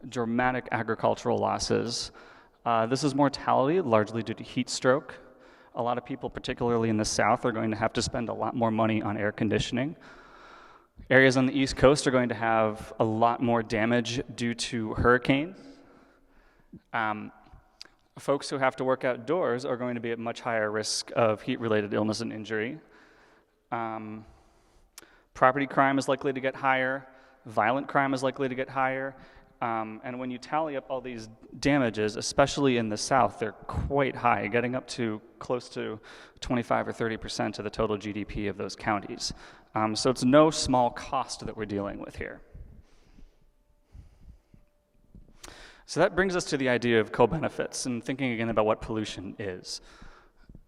dramatic agricultural losses. This is mortality, largely due to heat stroke. A lot of people, particularly in the South, are going to have to spend a lot more money on air conditioning. Areas on the East Coast are going to have a lot more damage due to hurricanes. Folks who have to work outdoors are going to be at much higher risk of heat-related illness and injury. Property crime is likely to get higher. Violent crime is likely to get higher. And when you tally up all these damages, especially in the South, they're quite high, getting up to close to 25 or 30% of the total GDP of those counties. So it's no small cost that we're dealing with here. So that brings us to the idea of co-benefits and thinking again about what pollution is.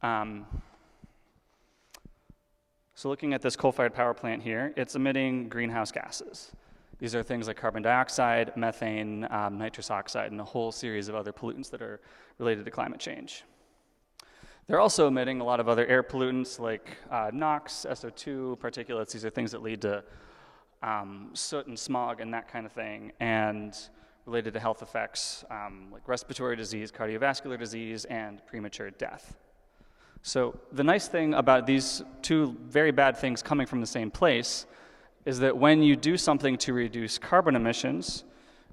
So looking at this coal-fired power plant here, it's emitting greenhouse gases. These are things like carbon dioxide, methane, nitrous oxide, and a whole series of other pollutants that are related to climate change. They're also emitting a lot of other air pollutants like NOx, SO2, particulates. These are things that lead to soot and smog and that kind of thing, and related to health effects like respiratory disease, cardiovascular disease, and premature death. So the nice thing about these two very bad things coming from the same place is that when you do something to reduce carbon emissions,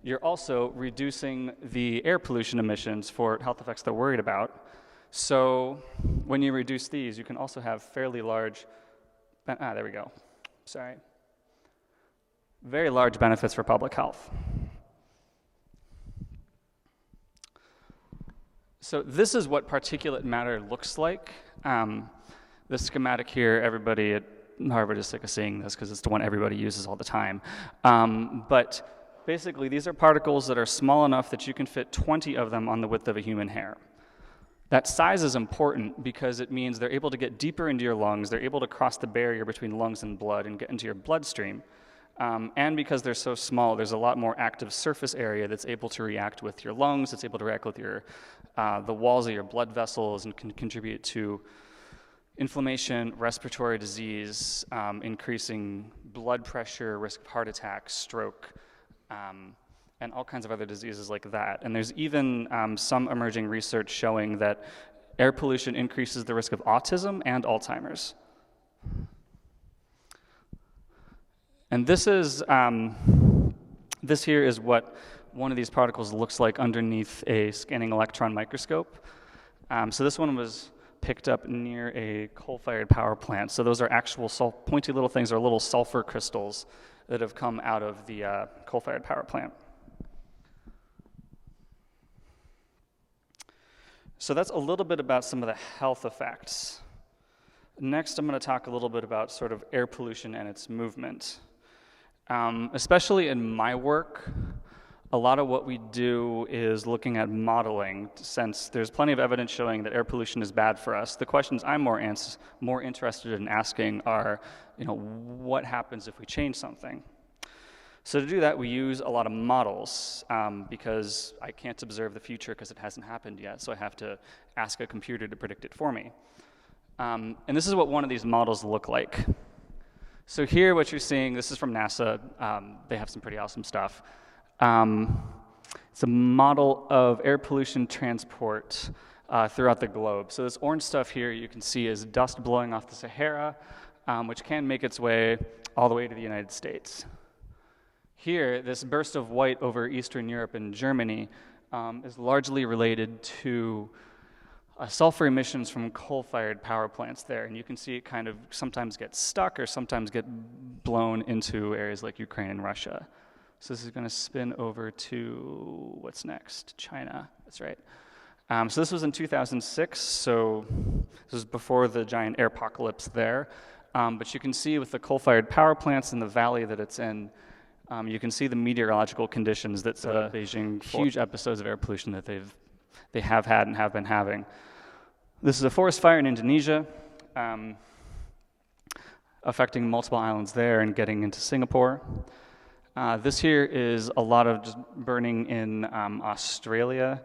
you're also reducing the air pollution emissions for health effects they're worried about. So when you reduce these, you can also have fairly large, there we go, sorry. Very large benefits for public health. So this is what particulate matter looks like. The schematic here, everybody at Harvard is sick of seeing this because it's the one everybody uses all the time. But basically, these are particles that are small enough that you can fit 20 of them on the width of a human hair. That size is important because it means they're able to get deeper into your lungs, they're able to cross the barrier between lungs and blood and get into your bloodstream. And because they're so small, there's a lot more active surface area that's able to react with your lungs, it's able to react with your, the walls of your blood vessels and can contribute to inflammation, respiratory disease, increasing blood pressure, risk of heart attack, stroke, and all kinds of other diseases like that. And there's even some emerging research showing that air pollution increases the risk of autism and Alzheimer's. And this is, this here is what one of these particles looks like underneath a scanning electron microscope. So this one was picked up near a coal-fired power plant. So those are actual pointy little things, or little sulfur crystals that have come out of the coal-fired power plant. So that's a little bit about some of the health effects. Next, I'm going to talk a little bit about sort of air pollution and its movement. Especially in my work, a lot of what we do is looking at modeling, since there's plenty of evidence showing that air pollution is bad for us. The questions I'm more interested in asking are, what happens if we change something? So to do that, we use a lot of models because I can't observe the future because it hasn't happened yet, so I have to ask a computer to predict it for me. And this is what one of these models look like. So here, what you're seeing, this is from NASA. They have some pretty awesome stuff. It's a model of air pollution transport throughout the globe. So this orange stuff here you can see is dust blowing off the Sahara, which can make its way all the way to the United States. Here, this burst of white over Eastern Europe and Germany is largely related to sulfur emissions from coal-fired power plants there, and you can see it kind of sometimes get stuck or sometimes get blown into areas like Ukraine and Russia. So this is going to spin over to, what's next? China, that's right. So this was in 2006, so this was before the giant air apocalypse there. But you can see with the coal-fired power plants in the valley that it's in, you can see the meteorological conditions that Beijing, huge episodes of air pollution that they have had and have been having. This is a forest fire in Indonesia, affecting multiple islands there and getting into Singapore. This here is a lot of just burning in Australia.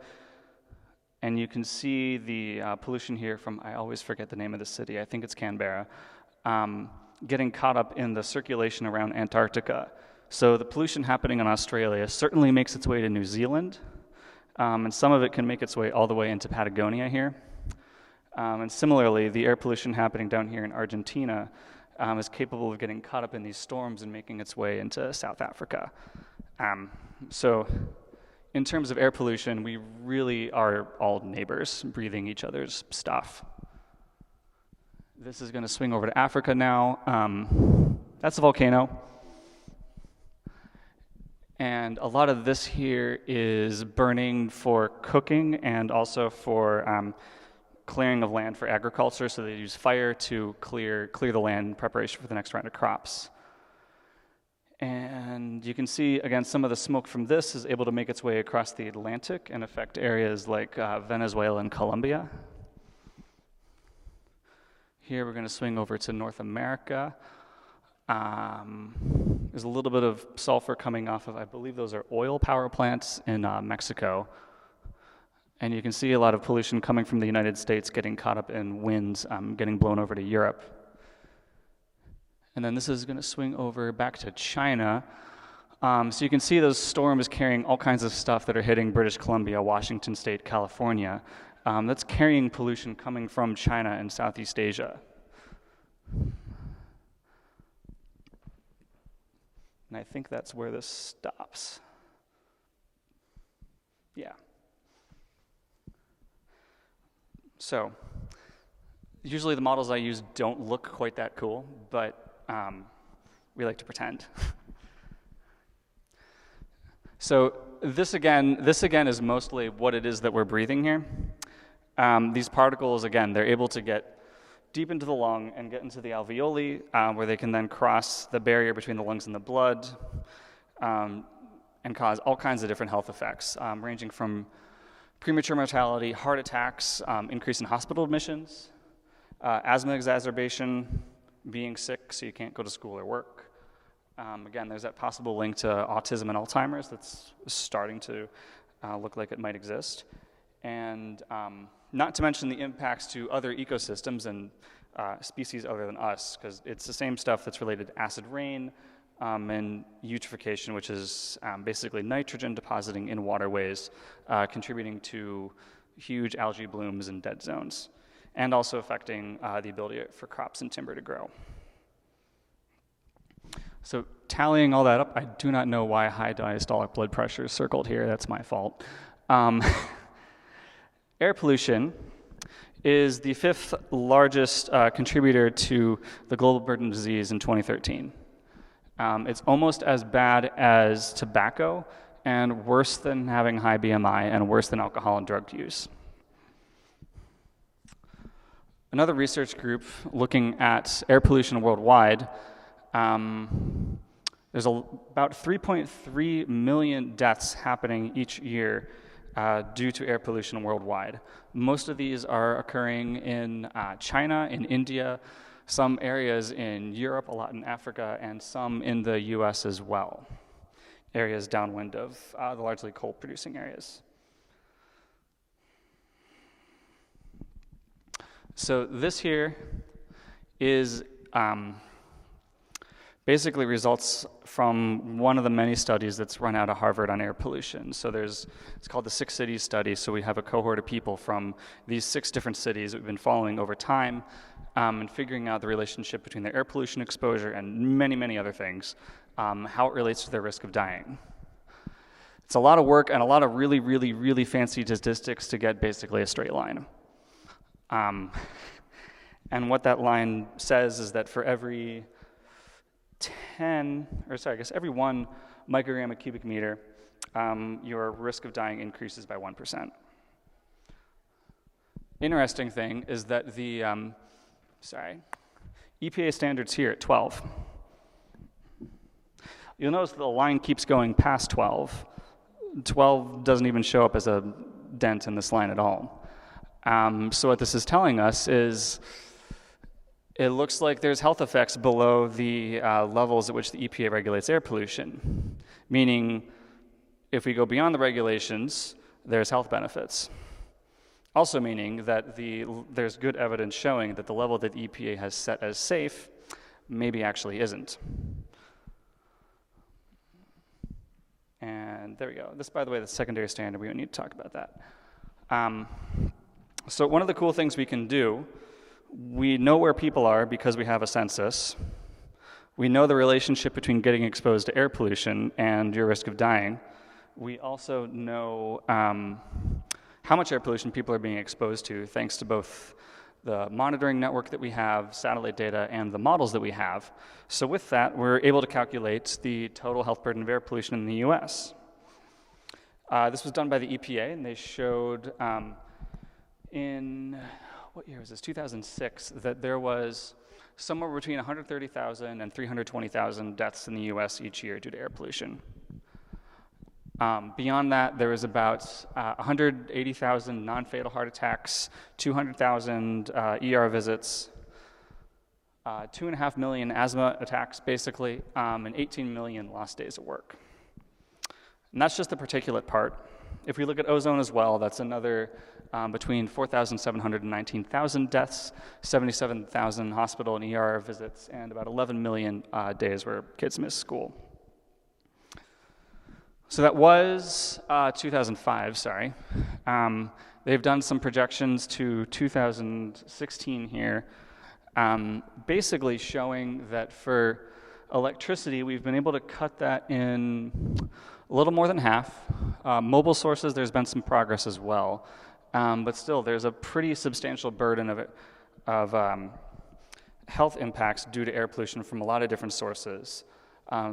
And you can see the pollution here from, I always forget the name of the city, I think it's Canberra, getting caught up in the circulation around Antarctica. So the pollution happening in Australia certainly makes its way to New Zealand, and some of it can make its way all the way into Patagonia here. And similarly, the air pollution happening down here in Argentina is capable of getting caught up in these storms and making its way into South Africa. So in terms of air pollution, we really are all neighbors, breathing each other's stuff. This is going to swing over to Africa now. That's a volcano. And a lot of this here is burning for cooking and also for clearing of land for agriculture. So they use fire to clear the land in preparation for the next round of crops. And you can see, again, some of the smoke from this is able to make its way across the Atlantic and affect areas like Venezuela and Colombia. Here we're going to swing over to North America. There's a little bit of sulfur coming off of, I believe those are oil power plants in Mexico. And you can see a lot of pollution coming from the United States getting caught up in winds, getting blown over to Europe. And then this is going to swing over back to China. So you can see those storms carrying all kinds of stuff that are hitting British Columbia, Washington State, California. That's carrying pollution coming from China and Southeast Asia. And I think that's where this stops. Yeah. So usually the models I use don't look quite that cool, but we like to pretend. So this again is mostly what it is that we're breathing here. These particles, again, they're able to get deep into the lung and get into the alveoli, where they can then cross the barrier between the lungs and the blood, and cause all kinds of different health effects, ranging from premature mortality, heart attacks, increase in hospital admissions, asthma exacerbation, being sick so you can't go to school or work. Again, there's that possible link to autism and Alzheimer's that's starting to look like it might exist. And not to mention the impacts to other ecosystems and species other than us, because it's the same stuff that's related to acid rain and eutrophication, which is basically nitrogen depositing in waterways, contributing to huge algae blooms and dead zones, and also affecting the ability for crops and timber to grow. So tallying all that up, I do not know why high diastolic blood pressure is circled here. That's my fault. Air pollution is the 5th largest contributor to the global burden of disease in 2013. It's almost as bad as tobacco and worse than having high BMI and worse than alcohol and drug use. Another research group looking at air pollution worldwide, there's about 3.3 million deaths happening each year due to air pollution worldwide. Most of these are occurring in China, in India, some areas in Europe, a lot in Africa, and some in the US as well, areas downwind of the largely coal-producing areas. So this here is basically results from one of the many studies that's run out of Harvard on air pollution. So it's called the 6 Cities study. So we have a cohort of people from these 6 different cities that we've been following over time and figuring out the relationship between their air pollution exposure and many, many other things, how it relates to their risk of dying. It's a lot of work and a lot of really, really, really fancy statistics to get basically a straight line. And what that line says is that for every every 1 microgram a cubic meter, your risk of dying increases by 1%. Interesting thing is that the EPA standards here at 12. You'll notice the line keeps going past 12. 12 doesn't even show up as a dent in this line at all. So what this is telling us is it looks like there's health effects below the levels at which the EPA regulates air pollution, meaning if we go beyond the regulations, there's health benefits. Also meaning that there's good evidence showing that the level that the EPA has set as safe maybe actually isn't. And there we go. This, by the way, the secondary standard. We don't need to talk about that. So one of the cool things we can do, we know where people are because we have a census. We know the relationship between getting exposed to air pollution and your risk of dying. We also know how much air pollution people are being exposed to thanks to both the monitoring network that we have, satellite data, and the models that we have. So with that, we're able to calculate the total health burden of air pollution in the US. This was done by the EPA, and they showed in, what year was this, 2006, that there was somewhere between 130,000 and 320,000 deaths in the US each year due to air pollution. Beyond that, there was about 180,000 non-fatal heart attacks, 200,000 ER visits, 2.5 million asthma attacks, basically, and 18 million lost days of work. And that's just the particulate part. If we look at ozone as well, that's another between 4,700 and 19,000 deaths, 77,000 hospital and ER visits, and about 11 million days where kids miss school. So that was 2005, sorry. They've done some projections to 2016 here, basically showing that for electricity, we've been able to cut that in a little more than half. Mobile sources, there's been some progress as well, but still, there's a pretty substantial burden of health impacts due to air pollution from a lot of different sources.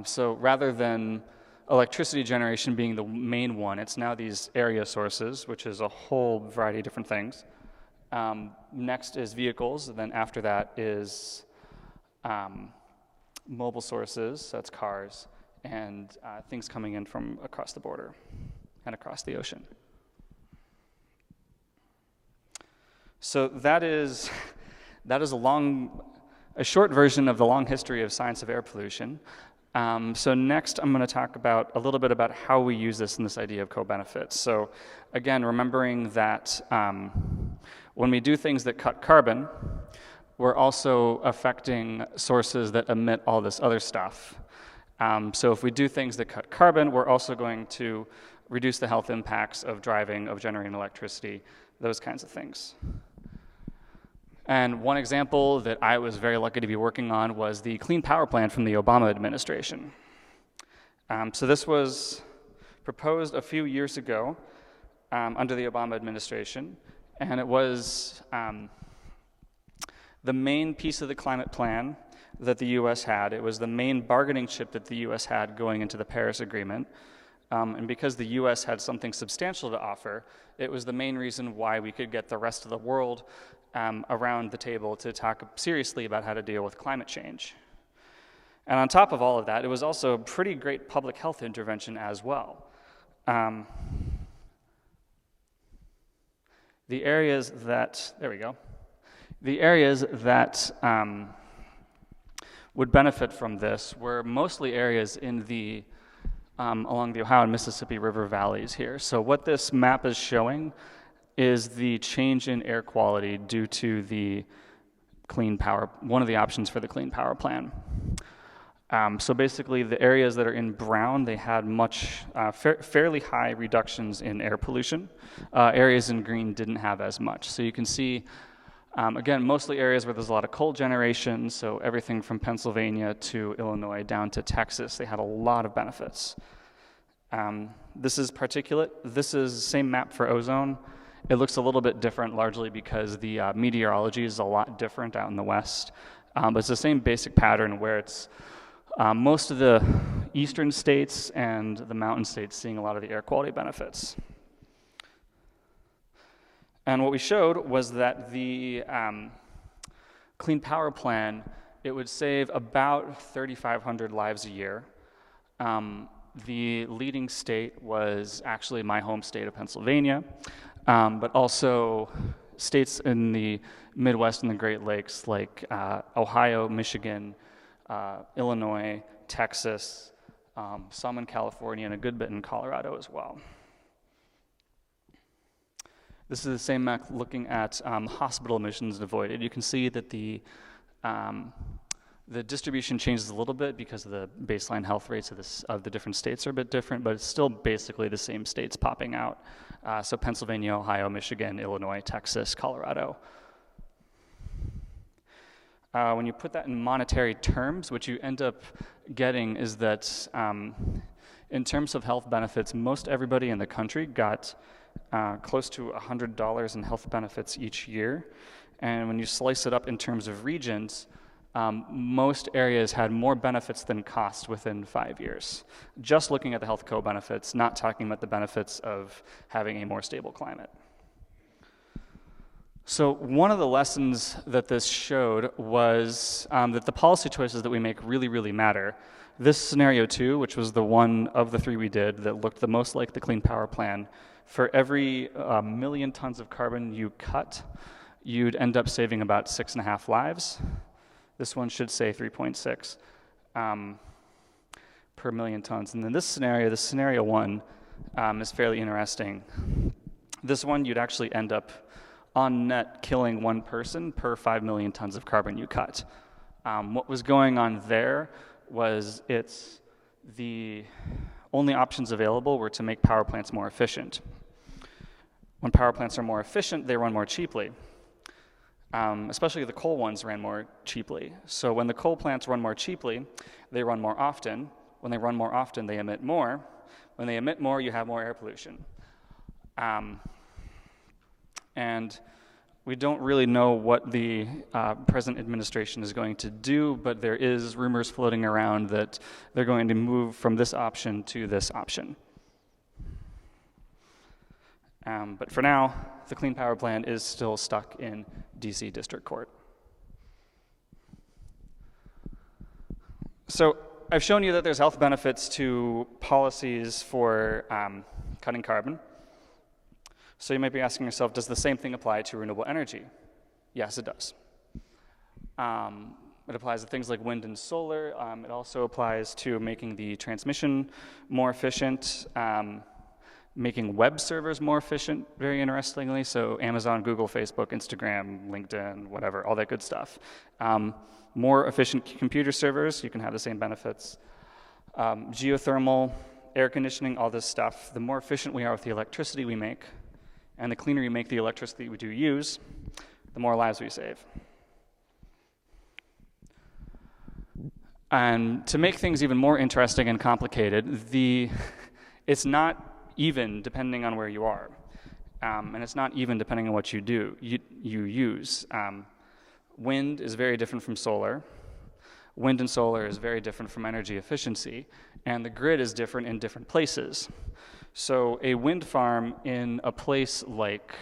So rather than electricity generation being the main one, it's now these area sources, which is a whole variety of different things. Next is vehicles, and then after that is mobile sources, so that's cars, and things coming in from across the border and across the ocean. So that is a short version of the long history of science of air pollution. So next, I'm going to talk a little bit about how we use this in this idea of co-benefits. So again, remembering that when we do things that cut carbon, we're also affecting sources that emit all this other stuff. So if we do things that cut carbon, we're also going to reduce the health impacts of driving, of generating electricity, those kinds of things. And one example that I was very lucky to be working on was the Clean Power Plan from the Obama administration. So this was proposed a few years ago under the Obama administration, and it was the main piece of the climate plan that the US had. It was the main bargaining chip that the US had going into the Paris Agreement. And because the US had something substantial to offer, it was the main reason why we could get the rest of the world around the table to talk seriously about how to deal with climate change. And on top of all of that, it was also a pretty great public health intervention as well. The areas that would benefit from this were mostly areas in the along the Ohio and Mississippi River valleys here. So what this map is showing is the change in air quality due to the clean power, one of the options for the Clean Power Plan. So basically the areas that are in brown, they had fairly high reductions in air pollution. Areas in green didn't have as much. So you can see, again, mostly areas where there's a lot of coal generation, so everything from Pennsylvania to Illinois down to Texas, they had a lot of benefits. This is particulate. This is the same map for ozone. It looks a little bit different, largely because the meteorology is a lot different out in the west. But it's the same basic pattern where it's most of the eastern states and the mountain states seeing a lot of the air quality benefits. And what we showed was that the Clean Power Plan, it would save about 3,500 lives a year. The leading state was actually my home state of Pennsylvania, but also states in the Midwest and the Great Lakes like Ohio, Michigan, Illinois, Texas, some in California, and a good bit in Colorado as well. This is the same map looking at hospital emissions avoided. You can see that the The distribution changes a little bit because of the baseline health rates of the different states are a bit different, but it's still basically the same states popping out. So Pennsylvania, Ohio, Michigan, Illinois, Texas, Colorado. When you put that in monetary terms, what you end up getting is that in terms of health benefits, most everybody in the country got close to $100 in health benefits each year. And when you slice it up in terms of regions, most areas had more benefits than cost within 5 years. Just looking at the health co-benefits, not talking about the benefits of having a more stable climate. So one of the lessons that this showed was that the policy choices that we make really, really matter. This scenario 2, which was the one of the 3 we did that looked the most like the Clean Power Plan, for every 1 million tons of carbon you cut, you'd end up saving about 6.5 lives. This one should say 3.6 per million tons. And then this scenario 1, is fairly interesting. This one, you'd actually end up on net killing 1 person per 5 million tons of carbon you cut. What was going on there was the only options available were to make power plants more efficient. When power plants are more efficient, they run more cheaply. Especially the coal ones ran more cheaply. So when the coal plants run more cheaply, they run more often. When they run more often, they emit more. When they emit more, you have more air pollution. And we don't really know what the present administration is going to do, but there is rumors floating around that they're going to move from this option to this option. But for now, the Clean Power Plan is still stuck in DC District Court. So I've shown you that there's health benefits to policies for cutting carbon. So you might be asking yourself, does the same thing apply to renewable energy? Yes, it does. It applies to things like wind and solar. It also applies to making the transmission more efficient, making web servers more efficient, very interestingly. So Amazon, Google, Facebook, Instagram, LinkedIn, whatever, all that good stuff. More efficient computer servers, you can have the same benefits. Geothermal, air conditioning, all this stuff. The more efficient we are with the electricity we make, and the cleaner we make the electricity we do use, the more lives we save. And to make things even more interesting and complicated, it's not even depending on where you are. And it's not even depending on what you use. Wind is very different from solar. Wind and solar is very different from energy efficiency. And the grid is different in different places. So a wind farm in a place like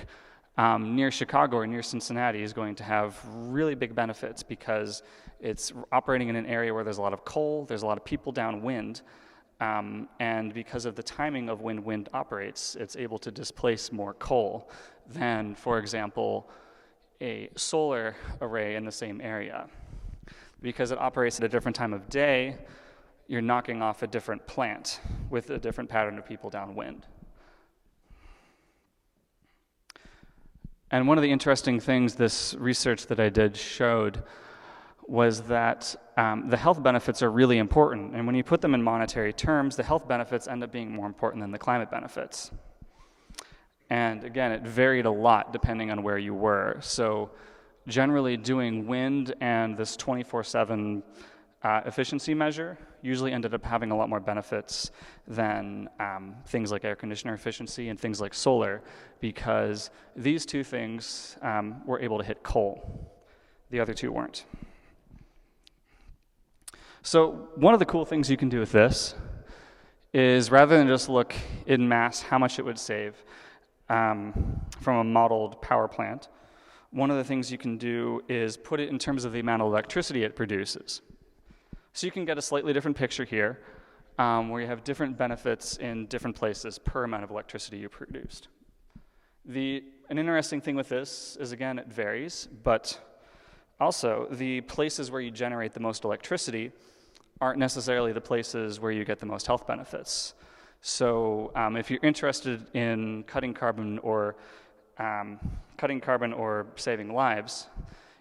near Chicago or near Cincinnati is going to have really big benefits because it's operating in an area where there's a lot of coal, there's a lot of people downwind, and because of the timing of when wind operates, it's able to displace more coal than, for example, a solar array in the same area. Because it operates at a different time of day, you're knocking off a different plant with a different pattern of people downwind. And one of the interesting things this research that I did showed was that the health benefits are really important. And when you put them in monetary terms, the health benefits end up being more important than the climate benefits. And again, it varied a lot depending on where you were. So generally doing wind and this 24/7 efficiency measure usually ended up having a lot more benefits than things like air conditioner efficiency and things like solar, because these two things were able to hit coal. The other two weren't. So one of the cool things you can do with this is, rather than just look in mass how much it would save from a modeled power plant, one of the things you can do is put it in terms of the amount of electricity it produces. So you can get a slightly different picture here, where you have different benefits in different places per amount of electricity you produced. An interesting thing with this is, again, it varies, but also the places where you generate the most electricity aren't necessarily the places where you get the most health benefits. So if you're interested in cutting carbon or saving lives,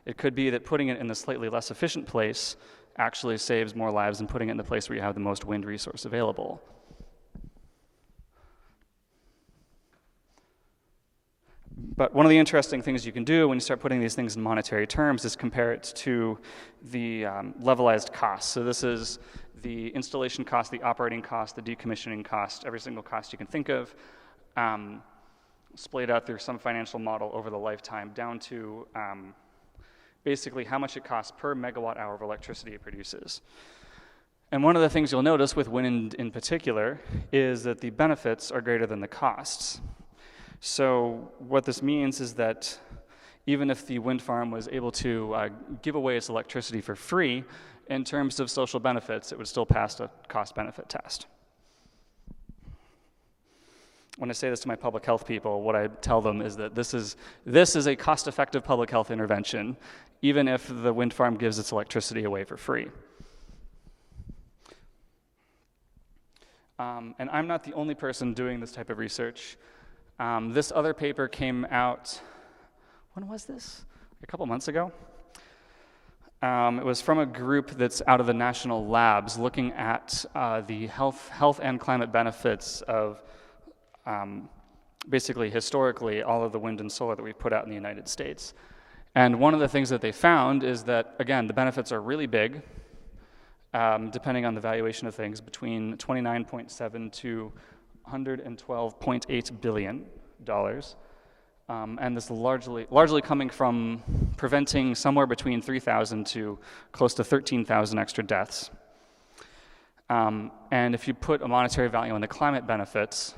it could be that putting it in a slightly less efficient place actually saves more lives than putting it in the place where you have the most wind resource available. But one of the interesting things you can do when you start putting these things in monetary terms is compare it to the levelized costs. So this is the installation cost, the operating cost, the decommissioning cost, every single cost you can think of, splayed out through some financial model over the lifetime down to basically how much it costs per megawatt hour of electricity it produces. And one of the things you'll notice with wind in particular is that the benefits are greater than the costs. So what this means is that even if the wind farm was able to give away its electricity for free, in terms of social benefits, it would still pass a cost-benefit test. When I say this to my public health people, what I tell them is that this is a cost-effective public health intervention, even if the wind farm gives its electricity away for free. And I'm not the only person doing this type of research. This other paper came out, when was this? A couple months ago. It was from a group that's out of the national labs looking at the health and climate benefits of basically historically all of the wind and solar that we've put out in the United States. And one of the things that they found is that, again, the benefits are really big, depending on the valuation of things, between $29.7 to $112.8 billion. And this largely coming from preventing somewhere between 3,000 to close to 13,000 extra deaths. And if you put a monetary value on the climate benefits,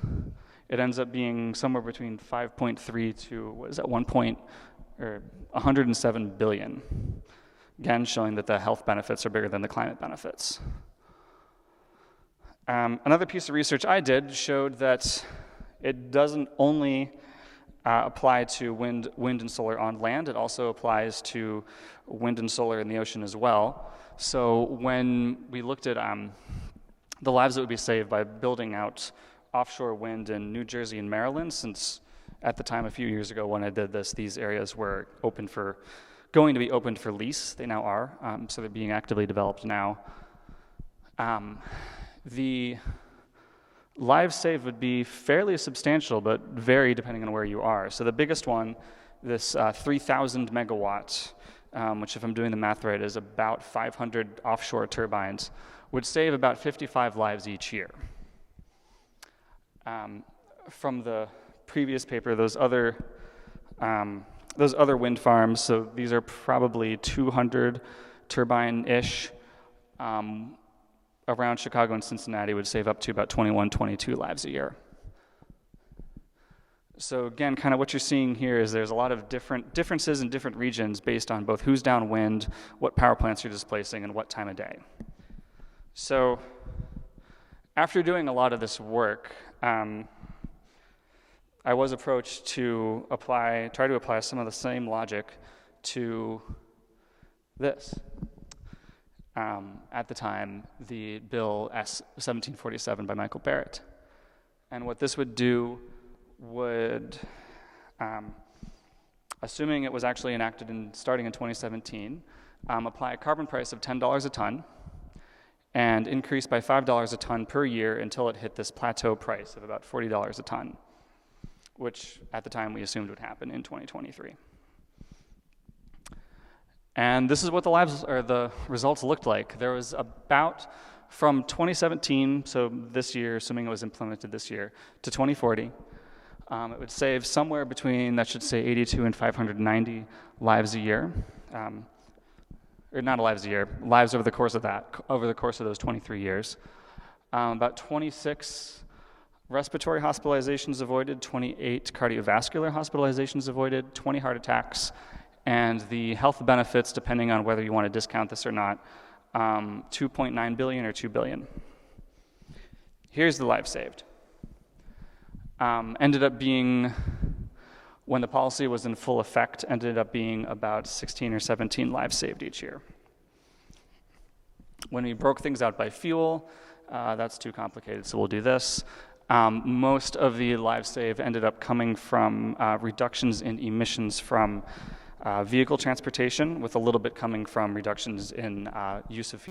it ends up being somewhere between 5.3 to, 107 billion. Again, showing that the health benefits are bigger than the climate benefits. Another piece of research I did showed that it doesn't only apply to wind and solar on land, it also applies to wind and solar in the ocean as well. So when we looked at the lives that would be saved by building out offshore wind in New Jersey and Maryland, since at the time a few years ago when I did this, these areas were going to be opened for lease. They now are, so they're being actively developed now. The lives saved would be fairly substantial, but vary depending on where you are. So the biggest one, this 3,000 megawatt, which if I'm doing the math right is about 500 offshore turbines, would save about 55 lives each year. From the previous paper, those other wind farms, so these are probably 200 turbine-ish, around Chicago and Cincinnati would save up to about 21, 22 lives a year. So again, kind of what you're seeing here is there's a lot of differences in different regions based on both who's downwind, what power plants you're displacing, and what time of day. So after doing a lot of this work, I was approached to try to apply some of the same logic to this. At the time, the bill S-1747 by Michael Barrett. And what this would do would, assuming it was actually enacted starting in 2017, apply a carbon price of $10 a ton and increase by $5 a ton per year until it hit this plateau price of about $40 a ton, which at the time we assumed would happen in 2023. And this is what the results looked like. There was about, from 2017, so this year, assuming it was implemented this year, to 2040, it would save somewhere between, that should say 82 and 590 lives a year. Or not lives a year, lives over the course of those 23 years. About 26 respiratory hospitalizations avoided, 28 cardiovascular hospitalizations avoided, 20 heart attacks, and the health benefits, depending on whether you want to discount this or not, 2.9 billion or 2 billion. Here's the lives saved. Ended up being, when the policy was in full effect, ended up being about 16 or 17 lives saved each year. When we broke things out by fuel, that's too complicated, so we'll do this. Most of the lives saved ended up coming from reductions in emissions from vehicle transportation, with a little bit coming from reductions in use of